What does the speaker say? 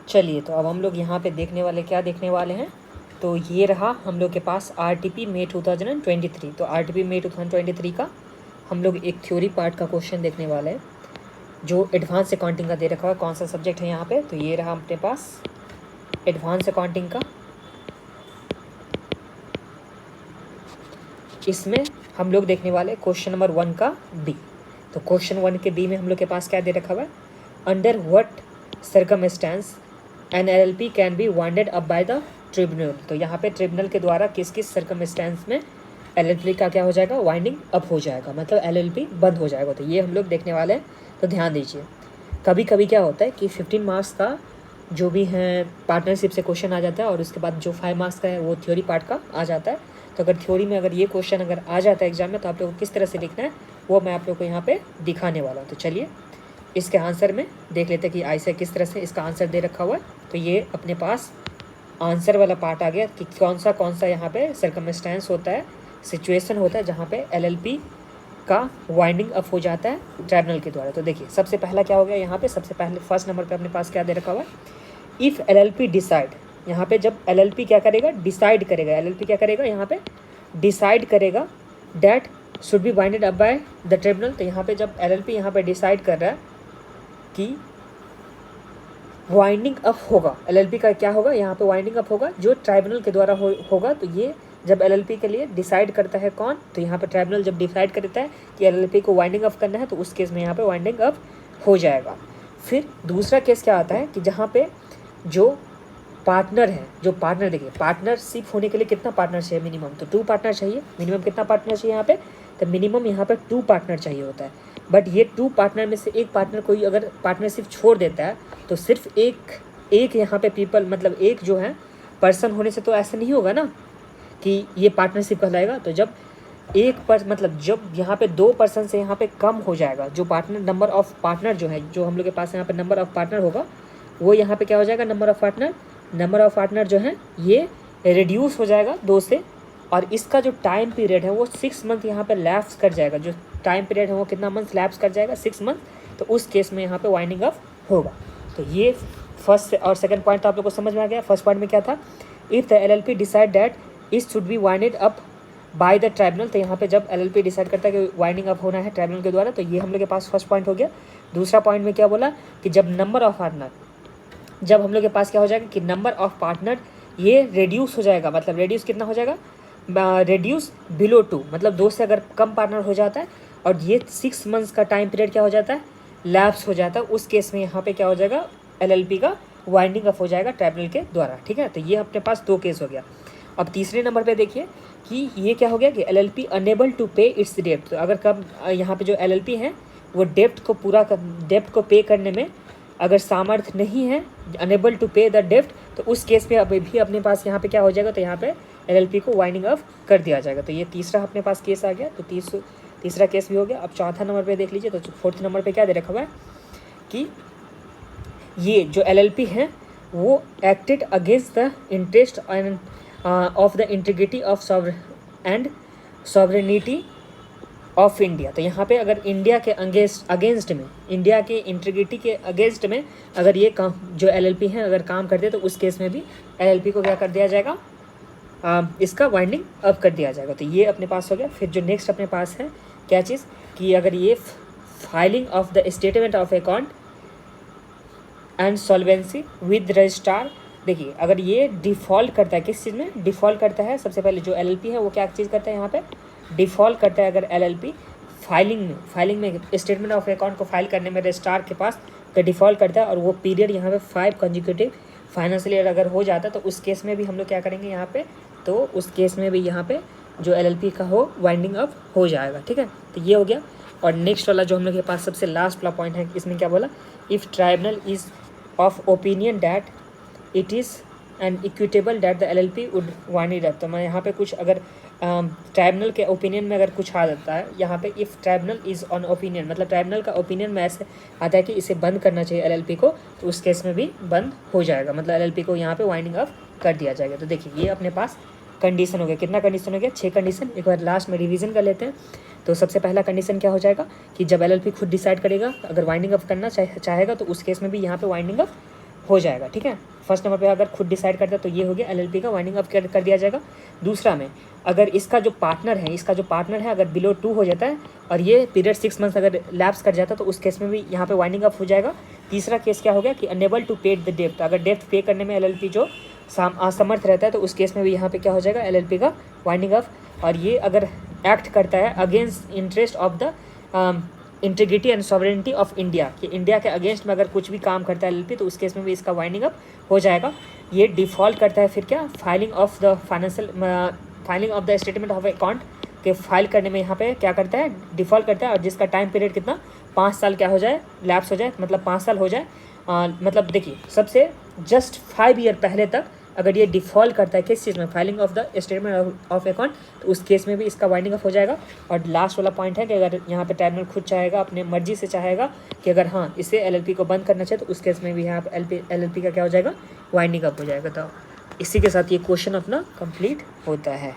चलिए, तो अब हम लोग यहाँ पे देखने वाले हैं, तो ये रहा हम लोग के पास RTP May 2023। तो RTP May 2023 का हम लोग एक थ्योरी पार्ट का क्वेश्चन देखने वाले हैं जो एडवांस अकाउंटिंग का दे रखा है। कौन सा सब्जेक्ट है यहाँ पे, तो ये रहा अपने पास एडवांस अकाउंटिंग का। इसमें हम लोग देखने वाले क्वेश्चन नंबर 1 का बी। तो क्वेश्चन 1 के बी में हम लोग के पास क्या दे रखा हुआ है, under what circumstances an LLP can be winded up by the tribunal. तो यहाँ पे ट्रिब्यूनल के द्वारा किस किस सर्कमस्टेंस में LLP का क्या हो जाएगा, वाइंडिंग अप हो जाएगा, मतलब LLP बंद हो जाएगा। तो ये हम लोग देखने वाले हैं, तो ध्यान दीजिए। कभी कभी क्या होता है कि 15 मार्क्स का जो भी है पार्टनरशिप से क्वेश्चन आ जाता है, और उसके बाद जो 5 मार्क्स का है वो थ्योरी पार्ट का आ जाता है। तो अगर थ्योरी में अगर ये क्वेश्चन अगर आ जाता है एग्जाम में, तो आप लोग को किस तरह से लिखना है वो मैं आप लोग को यहाँ पे दिखाने वाला हूँ। तो चलिए इसके आंसर में देख लेते हैं कि ऐसे किस तरह से इसका आंसर दे रखा हुआ है। तो ये अपने पास आंसर वाला पार्ट आ गया कि कौन सा यहाँ पे सर्कमस्टेंस होता है, सिचुएशन होता है जहाँ पे LLP का वाइंडिंग अप हो जाता है ट्राइब्यूनल के द्वारा। तो देखिए सबसे पहला क्या हो गया यहाँ पे, सबसे पहले फर्स्ट नंबर पे अपने पास क्या दे रखा हुआ है, इफ़ LLP डिसाइड। यहाँ पे जब LLP क्या करेगा, डिसाइड करेगा, LLP क्या करेगा यहाँ पे डिसाइड करेगा that should be winded up by the tribunal. तो यहाँ पे जब LLP यहाँ पे डिसाइड कर रहा है कि वाइंडिंग अप होगा, LLP का क्या होगा यहाँ पे वाइंडिंग अप होगा जो ट्राइब्यूनल के द्वारा होगा। तो ये जब LLP के लिए डिसाइड करता है कौन, तो यहाँ पे ट्राइब्यूनल जब डिसाइड करता है कि LLP को वाइंडिंग अप करना है, तो उस केस में यहाँ पे वाइंडिंग अप हो जाएगा। फिर दूसरा केस क्या आता है कि जहाँ पे जो पार्टनर है, जो पार्टनर, देखिए पार्टनरशिप होने के लिए कितना पार्टनर चाहिए मिनिमम, तो 2 पार्टनर चाहिए। मिनिमम कितना पार्टनर चाहिए यहाँ पे, तो मिनिमम यहाँ पे 2 पार्टनर चाहिए होता है। बट ये 2 पार्टनर में से एक पार्टनर कोई अगर पार्टनरशिप छोड़ देता है, तो सिर्फ एक यहाँ पे पीपल, मतलब एक जो है पर्सन होने से तो ऐसा नहीं होगा ना कि ये पार्टनरशिप कहलाएगा। तो जब मतलब जब यहाँ पे 2 पर्सन से यहाँ पे कम हो जाएगा, जो पार्टनर नंबर ऑफ पार्टनर जो है, जो हम लोग के पास यहाँ पे नंबर ऑफ पार्टनर होगा, वो यहाँ पे क्या हो जाएगा, नंबर ऑफ पार्टनर जो है ये रिड्यूस हो जाएगा 2 से। और इसका जो टाइम पीरियड है वो 6 मंथ यहाँ पे लैप्स कर जाएगा। जो टाइम पीरियड है वो कितना मंथ लैप्स कर जाएगा, 6 मंथ। तो उस केस में यहाँ पे वाइंडिंग अप होगा। तो ये फर्स्ट और सेकंड पॉइंट तो आप लोग को समझ में आ गया। फर्स्ट पॉइंट में क्या था, if the LLP decide that it should be winded up by the tribunal. तो यहाँ पे जब LLP डिसाइड करता है कि वाइंडिंग अप होना है ट्राइब्यूनल के द्वारा, तो ये हम लोग के पास फर्स्ट पॉइंट हो गया। दूसरा पॉइंट में क्या बोला कि जब नंबर ऑफ पार्टनर, जब हम लोग के पास क्या हो जाएगा कि नंबर ऑफ पार्टनर ये रिड्यूस हो जाएगा, मतलब रिड्यूस कितना हो जाएगा, रिड्यूस बिलो 2, मतलब 2 से अगर कम पार्टनर हो जाता है और ये 6 मंथ्स का टाइम पीरियड क्या हो जाता है, लैप्स हो जाता है, उस केस में यहाँ पे क्या हो जाएगा, LLP का वाइंडिंग अप हो जाएगा ट्राइब्यूनल के द्वारा। ठीक है, तो ये अपने पास 2 केस हो गया। अब तीसरे नंबर पे देखिए कि ये क्या हो गया कि LLP अनेबल टू पे इट्स डेप्ट। तो अगर कब यहाँ पे जो LLP है वो डेप्ट को पे करने में अगर सामर्थ्य नहीं है, अनेबल टू पे द डेप्ट, तो उस केस में अभी भी अपने पास यहाँ पे क्या हो जाएगा, तो यहाँ पे LLP को वाइंडिंग अप कर दिया जाएगा। तो ये तीसरा अपने पास केस आ गया। तो तीसरा केस भी हो गया। अब चौथा नंबर पे देख लीजिए। तो फोर्थ नंबर पे क्या दे रखा हुआ है कि ये जो LLP है वो acted against the interest of the integrity of and sovereignty of India. तो यहाँ पे अगर इंडिया के अगेंस्ट में, इंडिया के इंटीग्रिटी के अगेंस्ट में अगर ये काम जो LLP है अगर काम करते, तो उस केस में भी LLP को क्या कर दिया जाएगा, इसका वाइंडिंग अप कर दिया जाएगा। तो ये अपने पास हो गया। फिर जो नेक्स्ट अपने पास है क्या चीज़ कि अगर ये filing of the statement of account and solvency with registrar. देखिए अगर ये डिफ़ॉल्ट करता है, किस चीज़ में डिफ़ॉल्ट करता है, सबसे पहले जो LLP है वो क्या चीज़ करता है, यहाँ पे डिफ़ॉल्ट करता है। अगर LLP फाइलिंग में स्टेटमेंट ऑफ अकाउंट को फाइल करने में रजिस्ट्रार के पास का डिफ़ॉल्ट करता है, और वो पीरियड यहाँ पे 5 कंजिक्यूटिव फाइनेंशियल ईयर अगर हो जाता है, तो उस केस में भी हम लोग क्या करेंगे यहाँ पे, तो उस केस में भी यहाँ पे जो LLP का हो वाइंडिंग अप हो जाएगा। ठीक है, तो ये हो गया। और नेक्स्ट वाला जो हम लोग के पास सबसे लास्ट वाला पॉइंट है, इसमें क्या बोला, if tribunal is of opinion that it is and equitable that the LLP would wind it up. तो मैं यहाँ पे कुछ अगर ट्राइब्यूनल के ओपिनियन में अगर कुछ आ जाता है यहाँ पे, if tribunal is on opinion, मतलब ट्राइब्यूनल का ओपिनियन में ऐसे आता है कि इसे बंद करना चाहिए LLP को, तो उस केस में भी बंद हो जाएगा, मतलब LLP को यहाँ पे वाइंडिंग अप कर दिया जाएगा। तो देखिए ये अपने पास कंडीशन हो गया। कितना कंडीशन हो गया, 6 कंडीशन। एक बार लास्ट में रिवीजन कर लेते हैं। तो सबसे पहला कंडीशन क्या हो जाएगा कि जब LLP खुद डिसाइड करेगा अगर वाइंडिंग अप करना चाहेगा, तो उस केस में भी यहाँ पे वाइंडिंग अप हो जाएगा, ठीक है। फर्स्ट नंबर पे अगर खुद डिसाइड करता है तो ये हो गया एलएलपी का वाइंडिंग अप कर दिया जाएगा। दूसरा में अगर इसका जो पार्टनर है अगर बिलो 2 हो जाता है और ये पीरियड 6 मंथ्स अगर लैप्स कर जाता है तो उस केस में भी यहाँ पे वाइंडिंग अप हो जाएगा। तीसरा केस क्या हो गया कि अनेबल टू पे द डेप्थ, अगर डेप्थ पे करने में एलएलपी जो असमर्थ रहता है तो उस केस में भी यहाँ पे क्या हो जाएगा एलएलपी का वाइंडिंग अप। और ये अगर एक्ट करता है against interest of the integrity and sovereignty of India, कि इंडिया के अगेंस्ट में अगर कुछ भी काम करता है एलएलपी तो उस केस में भी इसका वाइंडिंग अप हो जाएगा। ये डिफ़ॉल्ट करता है फिर क्या, filing of the statement of account के फाइल करने में यहाँ पे क्या करता है, डिफ़ॉल्ट करता है। और जिसका टाइम पीरियड कितना 5 साल क्या हो जाए, लैप्स हो जाए, मतलब 5 साल हो जाए। मतलब देखिए सबसे जस्ट 5 ईयर पहले तक अगर ये डिफ़ॉल्ट करता है किस चीज़ में, filing of the statement of account, तो उस केस में भी इसका वाइंडिंग अप हो जाएगा। और लास्ट वाला पॉइंट है कि अगर यहाँ पे ट्राइब्यूनल खुद चाहेगा, अपने मर्जी से चाहेगा कि अगर हाँ इसे एलएलपी को बंद करना चाहिए तो उस केस में भी यहाँ पे एलएलपी का क्या हो जाएगा, वाइंडिंग अप हो जाएगा। तो इसी के साथ ये क्वेश्चन अपना कंप्लीट होता है।